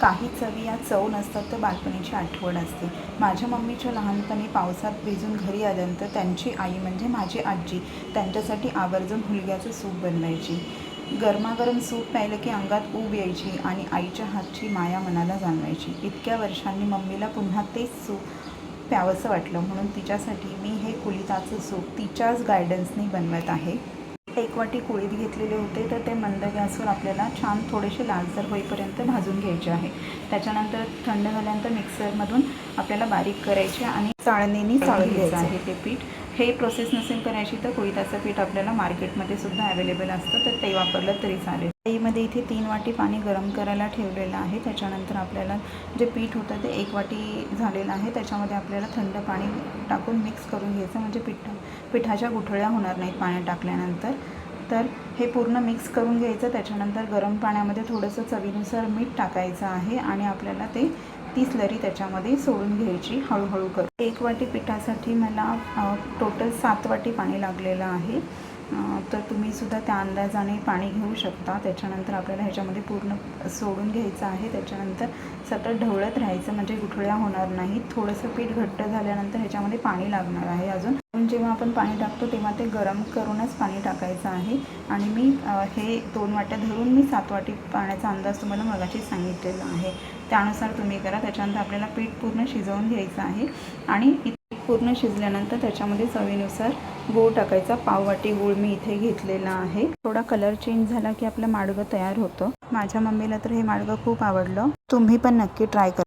काही चवी या चव नसतात तर बालपणीची आठवण असते। माझ्या मम्मीच्या लहानपणी पावसात भिजून घरी आल्यानंतर त्यांची आई म्हणजे माझी आजी त्यांच्यासाठी आवर्जून हुलग्याचं सूप बनवायची। गरमागरम सूप प्यायलं की अंगात ऊब यायची आणि आईच्या हातची माया मनाला जाणवायची। इतक्या वर्षांनी मम्मीला पुन्हा तेच सूप प्यावंसं वाटलं म्हणून तिच्यासाठी मी हे कुळिथाचं सूप तिच्याच गायडन्सनी बनवत आहे। एक वाटी कुळीथ घेतलेले होते तर ते मंद गॅसवर आपल्याला छान थोडेसे लालसर होईपर्यंत भाजून घ्यायचे आहे। त्याच्यानंतर थंड झाल्यानंतर मिक्सरमधून आपल्याला बारीक करायचे आणि चाळणीने चाळून घ्यायचं आहे ते पीठ। हे प्रोसेस नसेल करायची तर कुळिथाचं पीठ आपल्याला मार्केटमध्ये सुद्धा अवेलेबल असतं तर ते वापरलं तरी चालेल। कढईमध्ये इथे 3 वाटी पाणी गरम करायला ठेवलेलं आहे। त्याच्यानंतर आपल्याला जे पीठ होतं ते 1 वाटी झालेलं आहे। त्याच्यामध्ये आपल्याला थंड पाणी टाकून मिक्स करून घ्यायचं म्हणजे पिठाच्या गुठळ्या होणार नाहीत पाण्यात टाकल्यानंतर। तर हे पूर्ण मिक्स करून घ्यायचं। त्याच्यानंतर गरम पाण्यामध्ये थोडंसं चवीनुसार मीठ टाकायचं आहे आणि आपल्याला ते 30 स्लरी त्याच्यामध्ये सोडून घ्यायची हळूहळू करून। 1 वाटी पिठासाठी मला टोटल 7 वाटी पाणी लागलेलं आहे। तर तुम्हीसुद्धा त्या अंदाजाने पाणी घेऊ शकता। त्याच्यानंतर आपल्याला ह्याच्यामध्ये पूर्ण सोडून घ्यायचं आहे। त्याच्यानंतर सतत ढवळत राहायचं म्हणजे गुठळ्या होणार नाहीत। थोडंसं पीठ घट्ट झाल्यानंतर ह्याच्यामध्ये पाणी लागणार आहे अजून। जेव्हा आपण पाणी टाकतो तेव्हा ते गरम करूनच पाणी टाकायचं आहे आणि मी हे 2 वाट्या धरून मी 7 वाटी पाण्याचा अंदाज तुम्हाला मगाशी सांगितलेला आहे त्यानुसार तुम्ही करा। त्याच्यानंतर आपल्याला पीठ पूर्ण शिजवून घ्यायचं आहे आणि पूर्ण शिजल्यानंतर त्याच्यामध्ये चवीनुसार गूळ टाकायचा। पाव वाटी गूळ मी इथे घेतलेला आहे। थोडा कलर चेंज झाला की आपलं माडगं तयार होतं। माझ्या मम्मीला तर हे माडगं खूप आवडलं। तुम्ही पण नक्की ट्राय करा।